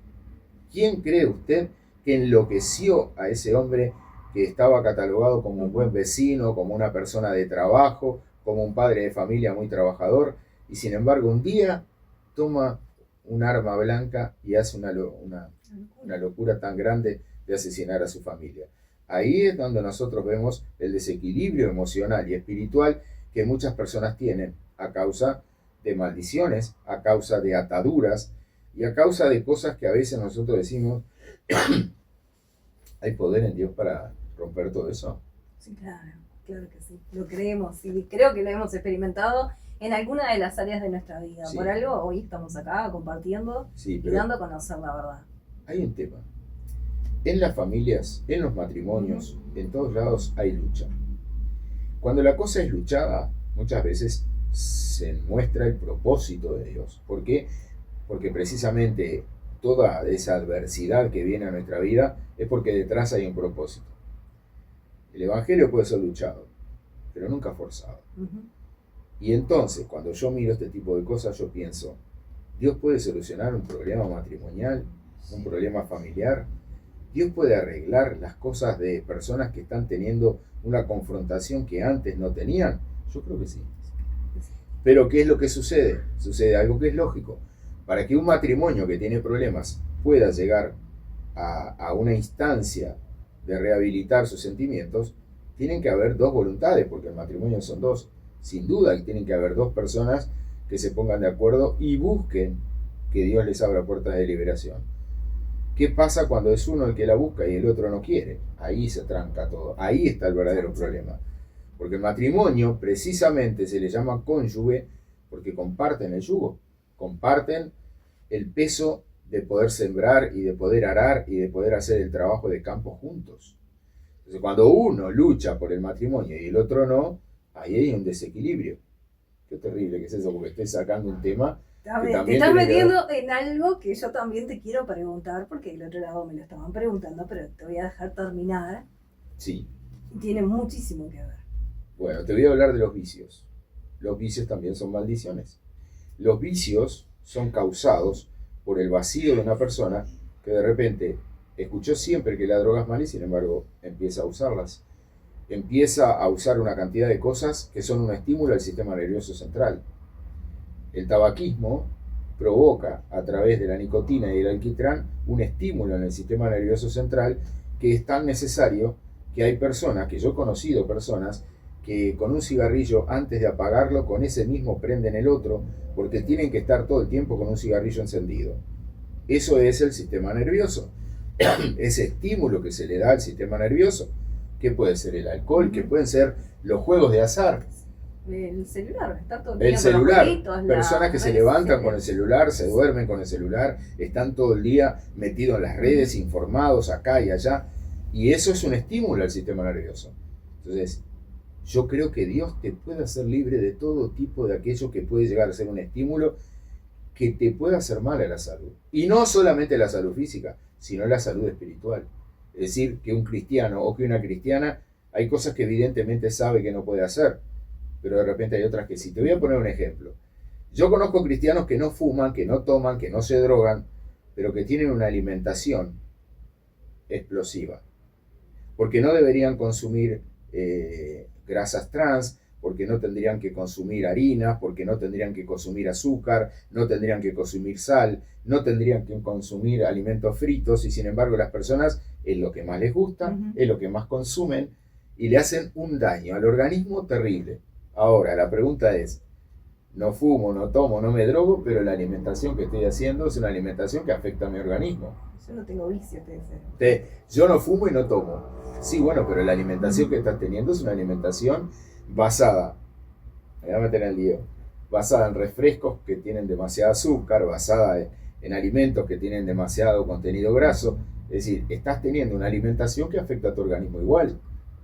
¿Quién cree usted que enloqueció a ese hombre que estaba catalogado como un buen vecino, como una persona de trabajo, como un padre de familia muy trabajador, y sin embargo un día toma un arma blanca y hace una locura tan grande de asesinar a su familia? Ahí es donde nosotros vemos el desequilibrio emocional y espiritual que muchas personas tienen a causa de maldiciones, a causa de ataduras y a causa de cosas que a veces nosotros decimos, ¿hay poder en Dios para romper todo eso? Sí, claro que sí, lo creemos y creo que lo hemos experimentado en alguna de las áreas de nuestra vida. Sí. Por algo hoy estamos acá compartiendo y dando a conocer la verdad. Hay un tema. En las familias, en los matrimonios, en todos lados hay lucha. Cuando la cosa es luchada, muchas veces se muestra el propósito de Dios. ¿Por qué? Porque precisamente toda esa adversidad que viene a nuestra vida es porque detrás hay un propósito. El evangelio puede ser luchado, pero nunca forzado. Y entonces, cuando yo miro este tipo de cosas, yo pienso, ¿Dios puede solucionar un problema matrimonial, un problema familiar? ¿Dios puede arreglar las cosas de personas que están teniendo una confrontación que antes no tenían? Yo creo que sí. Pero ¿qué es lo que sucede? Sucede algo que es lógico. Para que un matrimonio que tiene problemas pueda llegar a una instancia de rehabilitar sus sentimientos, tienen que haber dos voluntades, porque el matrimonio son dos. Sin duda que tienen que haber dos personas que se pongan de acuerdo y busquen que Dios les abra puertas de liberación. ¿Qué pasa cuando es uno el que la busca y el otro no quiere? Ahí se tranca todo. Ahí está el verdadero problema. Porque el matrimonio precisamente se le llama cónyuge porque comparten el yugo, comparten el peso de poder sembrar y de poder arar y de poder hacer el trabajo de campo juntos. Entonces, cuando uno lucha por el matrimonio y el otro no, ahí hay un desequilibrio. Qué terrible que es eso, porque estoy sacando un tema que Te también estás tiene que ver. metiendo en algo que yo también te quiero preguntar, porque el otro lado me lo estaban preguntando, pero te voy a dejar terminar. Sí. Y tiene muchísimo que ver. Bueno, te voy a hablar de los vicios. Los vicios también son maldiciones. Los vicios son causados por el vacío de una persona que de repente escuchó siempre que la droga es mala y sin embargo empieza a usarlas. Empieza a usar una cantidad de cosas que son un estímulo al sistema nervioso central. El tabaquismo provoca a través de la nicotina y el alquitrán un estímulo en el sistema nervioso central que es tan necesario que hay personas, que yo he conocido personas, que con un cigarrillo antes de apagarlo, con ese mismo prenden el otro, porque tienen que estar todo el tiempo con un cigarrillo encendido. Eso es el sistema nervioso. Ese estímulo que se le da al sistema nervioso, que puede ser el alcohol, que pueden ser los juegos de azar. El celular, está todo el El día con los celular, jueguitos, personas que las se redes levantan sociales. con el celular, se duermen con el celular, están todo el día metidos en las redes, informados acá y allá, y eso es un estímulo al sistema nervioso. Entonces, yo creo que Dios te puede hacer libre de todo tipo de aquello que puede llegar a ser un estímulo que te pueda hacer mal a la salud. Y no solamente la salud física, sino la salud espiritual. Es decir, que un cristiano o que una cristiana, hay cosas que evidentemente sabe que no puede hacer, pero de repente hay otras que sí. Te voy a poner un ejemplo. Yo conozco cristianos que no fuman, que no toman, que no se drogan, pero que tienen una alimentación explosiva. Porque no deberían consumir grasas trans, porque no tendrían que consumir harinas, porque no tendrían que consumir azúcar, no tendrían que consumir sal, no tendrían que consumir alimentos fritos, y sin embargo las personas es lo que más les gusta, es lo que más consumen, y le hacen un daño al organismo terrible. Ahora, la pregunta es, no fumo, no tomo, no me drogo, pero la alimentación que estoy haciendo es una alimentación que afecta a mi organismo. Yo no tengo vicio, te dice. Yo no fumo y no tomo. Sí, bueno, pero la alimentación que estás teniendo es una alimentación basada, me voy a meter en el lío, basada en refrescos que tienen demasiado azúcar, basada en alimentos que tienen demasiado contenido graso. Es decir, estás teniendo una alimentación que afecta a tu organismo igual.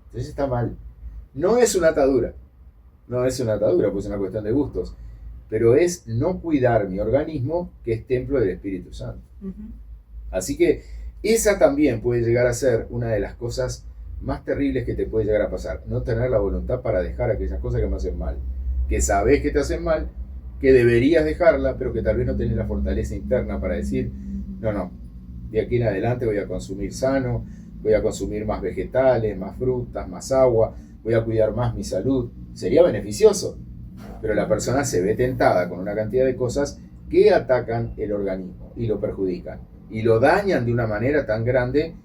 Entonces está mal. No es una atadura. No es una atadura, pues es una cuestión de gustos. Pero es no cuidar mi organismo, que es templo del Espíritu Santo. Así que esa también puede llegar a ser una de las cosas más terribles que te puede llegar a pasar. No tener la voluntad para dejar aquellas cosas que me hacen mal. Que sabes que te hacen mal, que deberías dejarla, pero que tal vez no tenés la fortaleza interna para decir, no, de aquí en adelante voy a consumir sano, voy a consumir más vegetales, más frutas, más agua, voy a cuidar más mi salud. Sería beneficioso, pero la persona se ve tentada con una cantidad de cosas que atacan el organismo y lo perjudican y lo dañan de una manera tan grande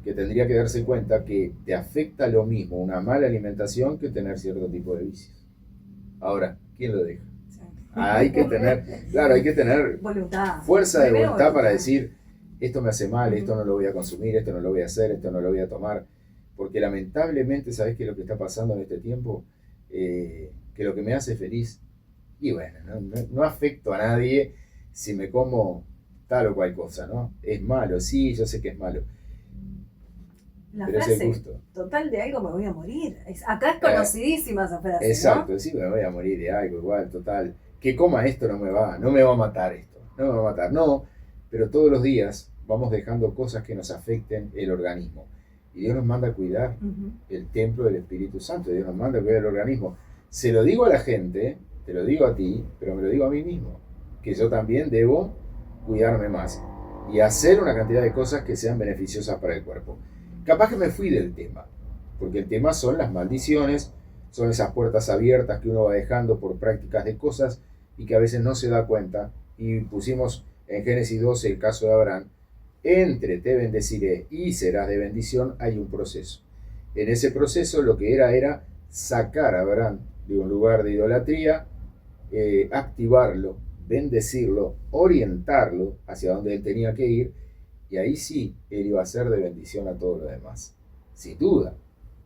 que tendría que darse cuenta que te afecta lo mismo una mala alimentación que tener cierto tipo de vicios. Ahora, ¿quién lo deja? Sí. Hay que tener Voluntad. fuerza de Primero voluntad para decir, esto me hace mal, esto no lo voy a consumir, esto no lo voy a hacer, esto no lo voy a tomar. Porque lamentablemente, ¿sabés qué es lo que está pasando en este tiempo? Que lo que me hace feliz, y bueno, no afecto a nadie si me como tal o cual cosa, ¿no? Es malo, sí, yo sé que es malo. La pero frase, es el gusto. total de algo me voy a morir. Acá es conocidísima esa frase, Exacto, ¿no? sí, me voy a morir de algo igual, total. Que coma esto no me va a matar esto, no me va a matar, no. Pero todos los días vamos dejando cosas que nos afecten el organismo. Y Dios nos manda a cuidar el templo del Espíritu Santo, Dios nos manda a cuidar el organismo. Se lo digo a la gente, te lo digo a ti, pero me lo digo a mí mismo, que yo también debo cuidarme más y hacer una cantidad de cosas que sean beneficiosas para el cuerpo. Capaz que me fui del tema, porque el tema son las maldiciones, son esas puertas abiertas que uno va dejando por prácticas de cosas y que a veces no se da cuenta. Y pusimos en Génesis 12 el caso de Abraham, entre te bendeciré y serás de bendición, hay un proceso. En ese proceso lo que era sacar a Abraham de un lugar de idolatría, activarlo, bendecirlo, orientarlo hacia donde él tenía que ir, y ahí sí, él iba a ser de bendición a todos los demás. Sin duda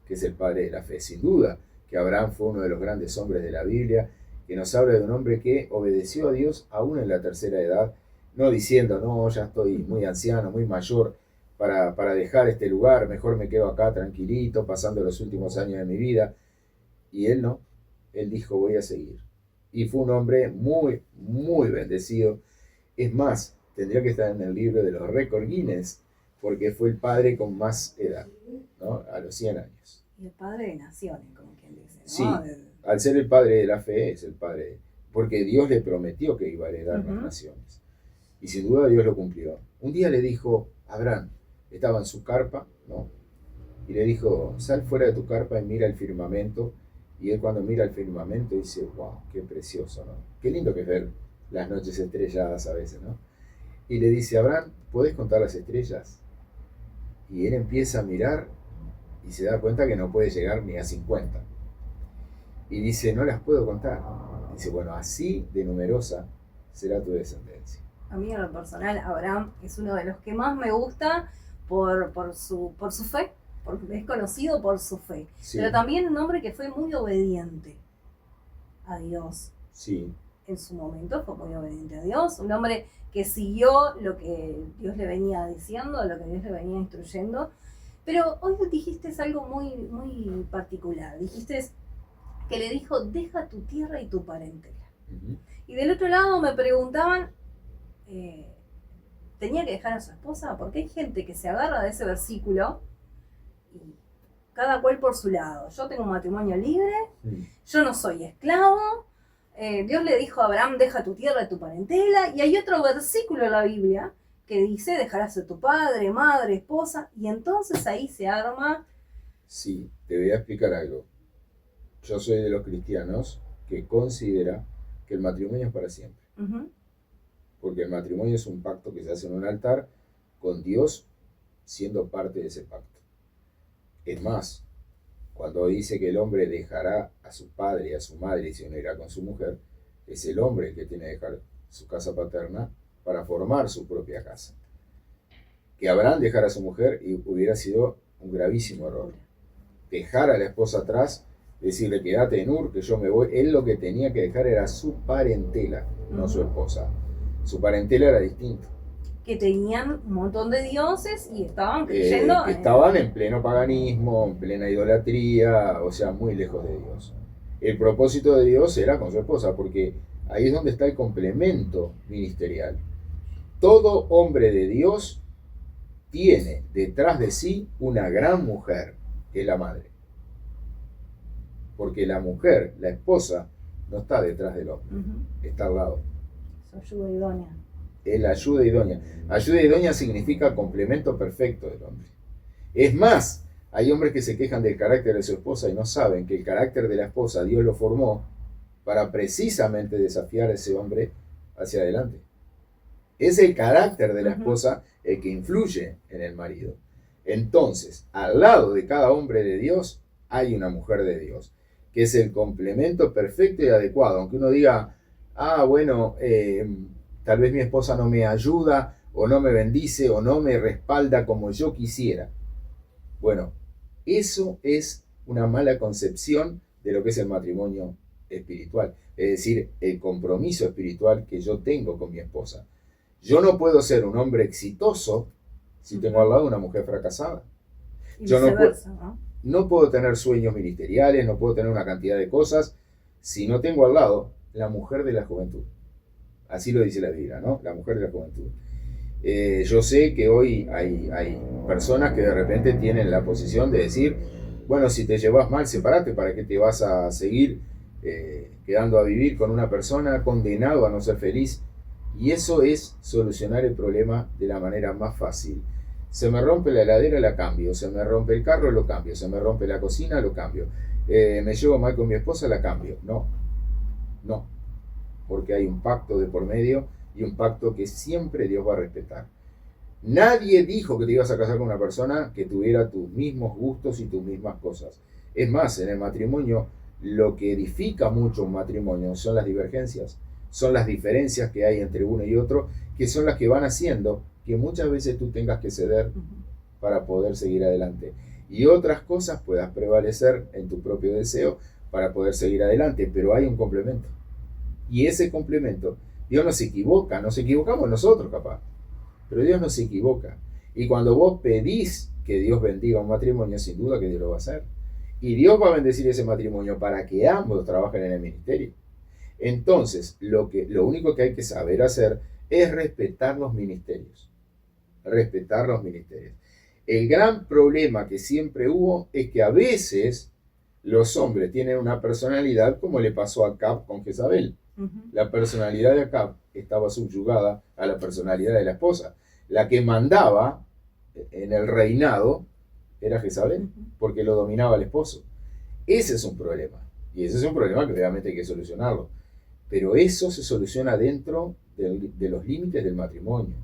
que es el padre de la fe, sin duda que Abraham fue uno de los grandes hombres de la Biblia, que nos habla de un hombre que obedeció a Dios aún en la tercera edad, no diciendo, no, ya estoy muy anciano, muy mayor para dejar este lugar, mejor me quedo acá tranquilito, pasando los últimos años de mi vida. Y él no, él dijo, voy a seguir. Y fue un hombre muy, muy bendecido. Es más, tendría que estar en el libro de los récords Guinness, porque fue el padre con más edad, ¿no? A los 100 años. Y el padre de naciones, como quien dice, ¿no? Sí, al ser el padre de la fe, es el padre, porque Dios le prometió que iba a heredar las naciones. Y sin duda Dios lo cumplió. Un día le dijo, Abraham, estaba en su carpa, ¿no? Y le dijo, sal fuera de tu carpa y mira el firmamento. Y él cuando mira el firmamento dice, wow, qué precioso, ¿no? Qué lindo que es ver las noches estrelladas a veces, ¿no? Y le dice, Abraham, ¿puedes contar las estrellas? Y él empieza a mirar y se da cuenta que no puede llegar ni a 50. Y dice, no las puedo contar. Dice, bueno, así de numerosa será tu descendencia. A mí en lo personal, Abraham es uno de los que más me gusta por su fe, porque es conocido por su fe. Sí. Pero también un hombre que fue muy obediente a Dios. Sí. En su momento fue muy obediente a Dios, un hombre que siguió lo que Dios le venía diciendo, lo que Dios le venía instruyendo. Pero hoy dijiste algo muy, muy particular. Dijiste que le dijo, deja tu tierra y tu parentela. Uh-huh. Y del otro lado me preguntaban, ¿tenía que dejar a su esposa? Porque hay gente que se agarra de ese versículo y cada cual por su lado. Yo tengo un matrimonio libre, yo no soy esclavo. Dios le dijo a Abraham, deja tu tierra y tu parentela. Y hay otro versículo en la Biblia que dice, dejarás a tu padre, madre, esposa. Y entonces ahí se arma. Sí, te voy a explicar algo. Yo soy de los cristianos que considera que el matrimonio es para siempre. Uh-huh. Porque el matrimonio es un pacto que se hace en un altar con Dios siendo parte de ese pacto. Es más, cuando dice que el hombre dejará a su padre y a su madre y se unirá con su mujer, es el hombre el que tiene que dejar su casa paterna para formar su propia casa. Que Abraham dejara a su mujer y hubiera sido un gravísimo error. Dejar a la esposa atrás, decirle quédate en Ur, que yo me voy. Él lo que tenía que dejar era su parentela, no su esposa. Su parentela era distinta. Que tenían un montón de dioses y estaban creyendo. Que estaban en pleno paganismo, en plena idolatría, o sea, muy lejos de Dios. El propósito de Dios era con su esposa, porque ahí es donde está el complemento ministerial. Todo hombre de Dios tiene detrás de sí una gran mujer, que es la madre. Porque la mujer, la esposa, no está detrás del hombre, está al lado. Su ayuda idónea. Es la ayuda idónea. Ayuda idónea significa complemento perfecto del hombre. Es más, hay hombres que se quejan del carácter de su esposa y no saben que el carácter de la esposa Dios lo formó para precisamente desafiar a ese hombre hacia adelante. Es el carácter de la esposa el que influye en el marido. Entonces, al lado de cada hombre de Dios hay una mujer de Dios, que es el complemento perfecto y adecuado. Aunque uno diga, bueno, tal vez mi esposa no me ayuda, o no me bendice, o no me respalda como yo quisiera. Bueno, eso es una mala concepción de lo que es el matrimonio espiritual. Es decir, el compromiso espiritual que yo tengo con mi esposa. Yo no puedo ser un hombre exitoso si tengo al lado una mujer fracasada. Y yo viceversa, no puedo tener sueños ministeriales, no puedo tener una cantidad de cosas si no tengo al lado la mujer de la juventud. Así lo dice la Biblia, ¿no? La mujer de la juventud. Yo sé que hoy hay personas que de repente tienen la posición de decir, bueno, si te llevas mal, separate, ¿para qué te vas a seguir quedando a vivir con una persona condenado a no ser feliz? Y eso es solucionar el problema de la manera más fácil. Se me rompe la heladera, la cambio. Se me rompe el carro, lo cambio. Se me rompe la cocina, lo cambio. Me llevo mal con mi esposa, la cambio. No. Porque hay un pacto de por medio y un pacto que siempre Dios va a respetar. Nadie dijo que te ibas a casar con una persona que tuviera tus mismos gustos y tus mismas cosas. Es más, en el matrimonio, lo que edifica mucho un matrimonio son las divergencias, son las diferencias que hay entre uno y otro, que son las que van haciendo que muchas veces tú tengas que ceder para poder seguir adelante. Y otras cosas puedas prevalecer en tu propio deseo para poder seguir adelante, pero hay un complemento. Y ese complemento, Dios no se equivoca, nos equivocamos nosotros capaz, pero Dios no se equivoca. Y cuando vos pedís que Dios bendiga un matrimonio, sin duda que Dios lo va a hacer. Y Dios va a bendecir ese matrimonio para que ambos trabajen en el ministerio. Entonces, lo único que hay que saber hacer es respetar los ministerios. Respetar los ministerios. El gran problema que siempre hubo es que a veces los hombres tienen una personalidad como le pasó a Acab con Jezabel. La personalidad de Acab estaba subyugada a la personalidad de la esposa. La que mandaba en el reinado era Jezabel, porque lo dominaba el esposo. Ese es un problema. Y ese es un problema que obviamente hay que solucionarlo. Pero eso se soluciona dentro de los límites del matrimonio.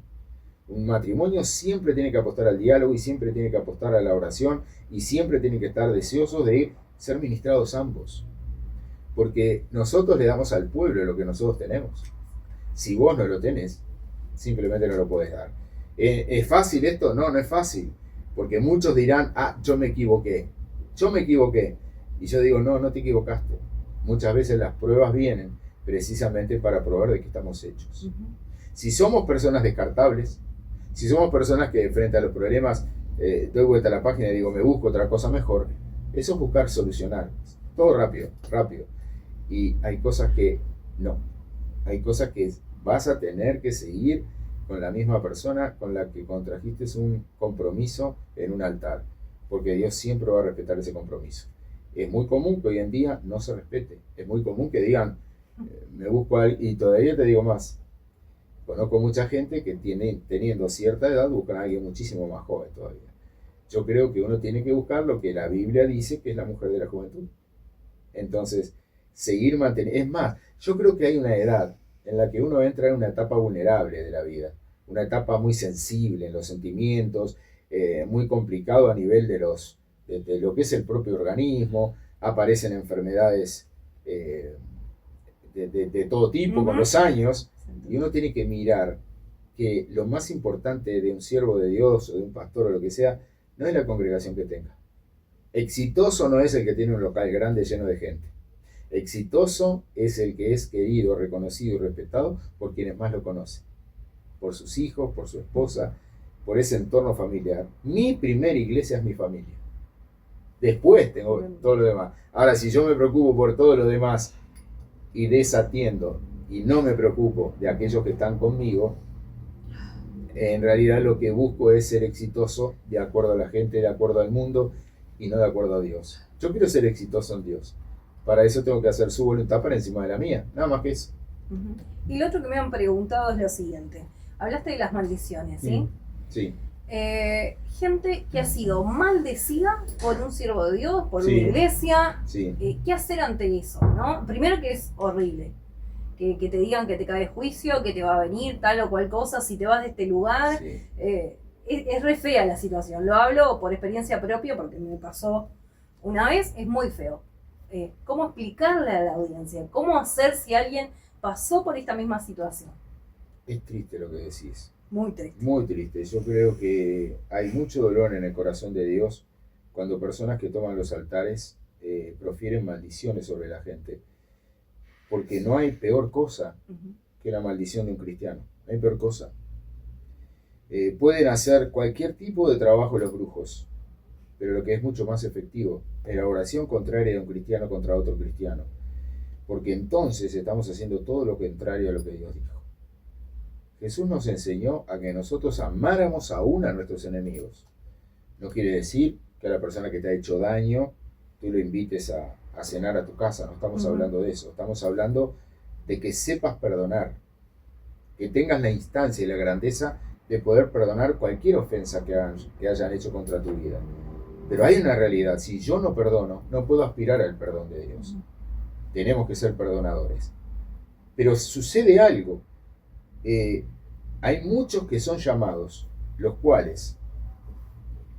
Un matrimonio siempre tiene que apostar al diálogo y siempre tiene que apostar a la oración y siempre tiene que estar deseosos de ser ministrados ambos. Porque nosotros le damos al pueblo lo que nosotros tenemos. Si vos no lo tenés, simplemente no lo podés dar. ¿Es fácil esto? No, no es fácil. Porque muchos dirán, yo me equivoqué. Yo me equivoqué. Y yo digo, no, no te equivocaste. Muchas veces las pruebas vienen precisamente para probar de qué estamos hechos. Si somos personas descartables, si somos personas que frente a los problemas doy vuelta a la página y digo, me busco otra cosa mejor, eso es buscar solucionar. Todo rápido, rápido. Y hay cosas que no. Hay cosas que vas a tener que seguir con la misma persona con la que contrajiste un compromiso en un altar. Porque Dios siempre va a respetar ese compromiso. Es muy común que hoy en día no se respete. Es muy común que digan, me busco a alguien, y todavía te digo más. Conozco mucha gente que teniendo cierta edad buscan a alguien muchísimo más joven todavía. Yo creo que uno tiene que buscar lo que la Biblia dice que es la mujer de la juventud. Entonces, seguir manteniendo. Es más, yo creo que hay una edad en la que uno entra en una etapa vulnerable de la vida. Una etapa muy sensible en los sentimientos, muy complicado a nivel de lo que es el propio organismo. Aparecen enfermedades de todo tipo con los años. Y uno tiene que mirar que lo más importante de un siervo de Dios o de un pastor o lo que sea, no es la congregación que tenga. Exitoso no es el que tiene un local grande lleno de gente. Exitoso es el que es querido, reconocido y respetado por quienes más lo conocen. Por sus hijos, por su esposa, por ese entorno familiar. Mi primera iglesia es mi familia. Después tengo todo lo demás. Ahora, si yo me preocupo por todo lo demás y desatiendo y no me preocupo de aquellos que están conmigo, en realidad lo que busco es ser exitoso de acuerdo a la gente, de acuerdo al mundo y no de acuerdo a Dios. Yo quiero ser exitoso en Dios. Para eso tengo que hacer su voluntad para encima de la mía. Nada más que eso. Y lo otro que me han preguntado es lo siguiente. Hablaste de las maldiciones, ¿sí? Sí. Gente que ha sido maldecida por un siervo de Dios, por Sí. una iglesia. Sí. ¿Qué hacer ante eso, no? Primero que es horrible. Que te digan que te cae juicio, que te va a venir tal o cual cosa si te vas de este lugar. Sí. Es re fea la situación. Lo hablo por experiencia propia porque me pasó una vez. Es muy feo. ¿Cómo explicarle a la audiencia? ¿Cómo hacer si alguien pasó por esta misma situación? Es triste lo que decís. Muy triste. Muy triste. Yo creo que hay mucho dolor en el corazón de Dios cuando personas que toman los altares profieren maldiciones sobre la gente. Porque no hay peor cosa que la maldición de un cristiano. No hay peor cosa. Pueden hacer cualquier tipo de trabajo los brujos, pero lo que es mucho más efectivo es la oración contraria de un cristiano contra otro cristiano. Porque entonces estamos haciendo todo lo contrario a lo que Dios dijo. Jesús nos enseñó a que nosotros amáramos aún a nuestros enemigos. No quiere decir que a la persona que te ha hecho daño tú lo invites a cenar a tu casa. No estamos hablando de eso. Estamos hablando de que sepas perdonar. Que tengas la instancia y la grandeza de poder perdonar cualquier ofensa que hayan hecho contra tu vida. Pero hay una realidad. Si yo no perdono, no puedo aspirar al perdón de Dios. Tenemos que ser perdonadores. Pero sucede algo. Hay muchos que son llamados. los cuales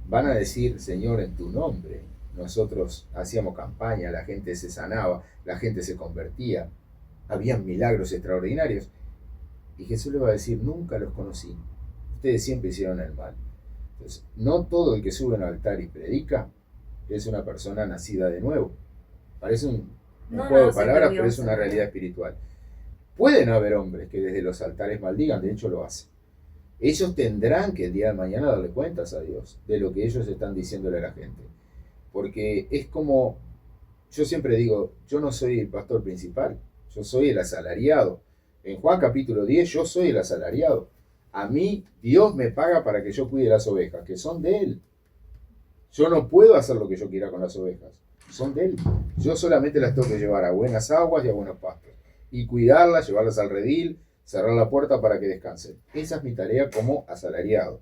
van a decir, Señor, en tu nombre. Nosotros hacíamos campaña, la gente se sanaba, la gente se convertía, habían milagros extraordinarios. Y Jesús le va a decir, nunca los conocí. Ustedes siempre hicieron el mal. Entonces, no todo el que sube al altar y predica es una persona nacida de nuevo. Parece un juego de palabras, pero es una realidad espiritual. Pueden haber hombres que desde los altares maldigan, de hecho lo hacen. Ellos tendrán que el día de mañana darle cuentas a Dios de lo que ellos están diciéndole a la gente. Porque es como, yo siempre digo, yo no soy el pastor principal, yo soy el asalariado. En Juan capítulo 10, yo soy el asalariado. A mí Dios me paga para que yo cuide las ovejas, que son de Él. Yo no puedo hacer lo que yo quiera con las ovejas, son de Él. Yo solamente las tengo que llevar a buenas aguas y a buenos pastos. Y cuidarlas, llevarlas al redil, cerrar la puerta para que descansen. Esa es mi tarea como asalariado.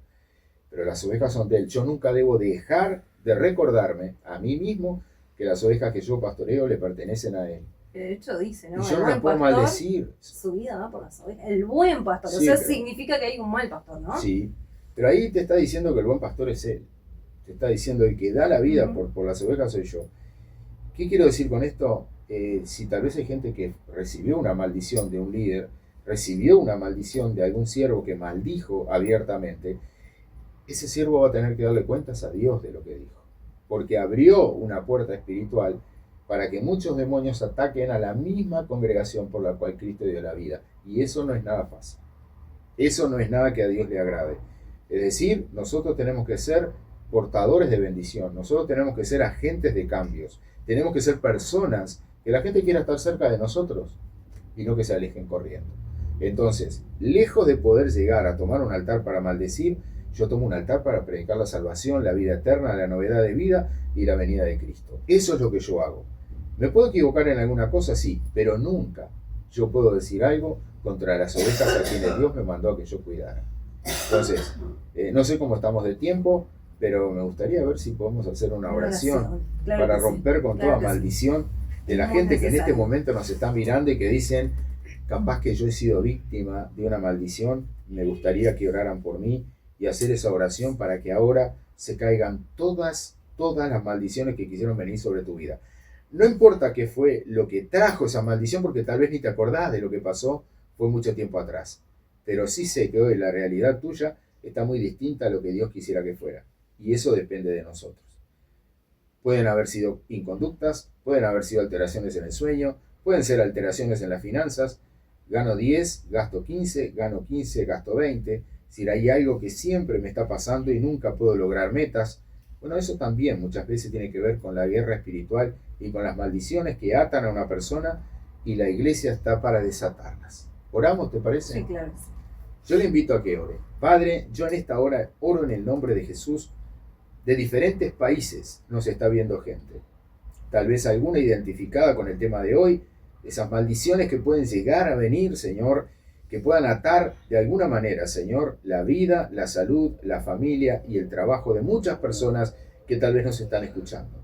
Pero las ovejas son de Él. Yo nunca debo dejar de recordarme a mí mismo que las ovejas que yo pastoreo le pertenecen a Él. De hecho dice, ¿no? Y yo no la puedo maldecir. Su vida va por las ovejas. El buen pastor. Sí, o sea, pero significa que hay un mal pastor, ¿no? sí, pero ahí te está diciendo que el buen pastor es Él. Te está diciendo el que da la vida por las ovejas soy yo. ¿Qué quiero decir con esto? Si tal vez hay gente que recibió una maldición de un líder, recibió una maldición de algún siervo que maldijo abiertamente, ese siervo va a tener que darle cuentas a Dios de lo que dijo. Porque abrió una puerta espiritual para que muchos demonios ataquen a la misma congregación por la cual Cristo dio la vida. Y eso no es nada fácil. Eso no es nada que a Dios le agrade. Es decir, nosotros tenemos que ser portadores de bendición. Nosotros tenemos que ser agentes de cambios. Tenemos que ser personas que la gente quiera estar cerca de nosotros y no que se alejen corriendo. Entonces, lejos de poder llegar a tomar un altar para maldecir, yo tomo un altar para predicar la salvación, la vida eterna, la novedad de vida y la venida de Cristo. Eso es lo que yo hago. ¿Me puedo equivocar en alguna cosa? Sí, pero nunca yo puedo decir algo contra las ovejas a quienes Dios me mandó a que yo cuidara. Entonces, no sé cómo estamos de tiempo, pero me gustaría ver si podemos hacer una oración Claro para que romper sí, con claro toda que maldición de la Muy gente que en este necesario. momento nos está mirando y que dicen, capaz que yo he sido víctima de una maldición, me gustaría que oraran por mí y hacer esa oración para que ahora se caigan todas las maldiciones que quisieron venir sobre tu vida. No importa qué fue lo que trajo esa maldición, porque tal vez ni te acordás de lo que pasó, fue mucho tiempo atrás. Pero sí sé que hoy la realidad tuya está muy distinta a lo que Dios quisiera que fuera. Y eso depende de nosotros. Pueden haber sido inconductas, pueden haber sido alteraciones en el sueño, pueden ser alteraciones en las finanzas. Gano 10, gasto 15, gano 15, gasto 20. Si hay algo que siempre me está pasando y nunca puedo lograr metas, bueno, eso también muchas veces tiene que ver con la guerra espiritual y con las maldiciones que atan a una persona y la iglesia está para desatarlas. ¿Oramos, te parece? Sí, claro que sí. Yo le invito a que ore. Padre, yo en esta hora oro en el nombre de Jesús. De diferentes países nos está viendo gente. Tal vez alguna identificada con el tema de hoy, esas maldiciones que pueden llegar a venir, Señor, que puedan atar de alguna manera, Señor, la vida, la salud, la familia y el trabajo de muchas personas que tal vez nos están escuchando.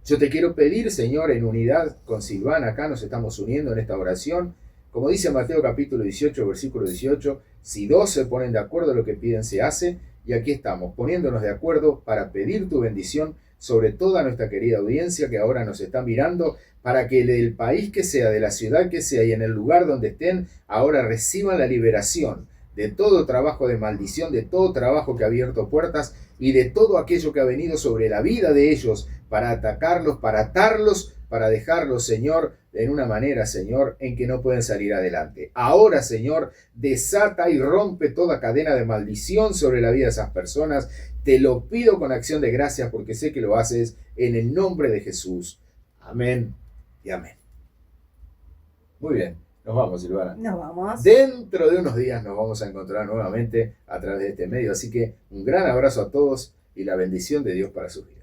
Yo te quiero pedir, Señor, en unidad con Silvana, acá nos estamos uniendo en esta oración. Como dice Mateo capítulo 18, versículo 18, si dos se ponen de acuerdo en lo que piden se hace, y aquí estamos, poniéndonos de acuerdo para pedir tu bendición sobre toda nuestra querida audiencia que ahora nos está mirando, para que del país que sea, de la ciudad que sea y en el lugar donde estén, ahora reciban la liberación de todo trabajo de maldición, de todo trabajo que ha abierto puertas y de todo aquello que ha venido sobre la vida de ellos para atacarlos, para atarlos, para dejarlos, Señor, en una manera, Señor, en que no pueden salir adelante. Ahora, Señor, desata y rompe toda cadena de maldición sobre la vida de esas personas. Te lo pido con acción de gracias porque sé que lo haces en el nombre de Jesús. Amén y amén. Muy bien, nos vamos, Silvana. Nos vamos. Dentro de unos días nos vamos a encontrar nuevamente a través de este medio. Así que un gran abrazo a todos y la bendición de Dios para sus vidas.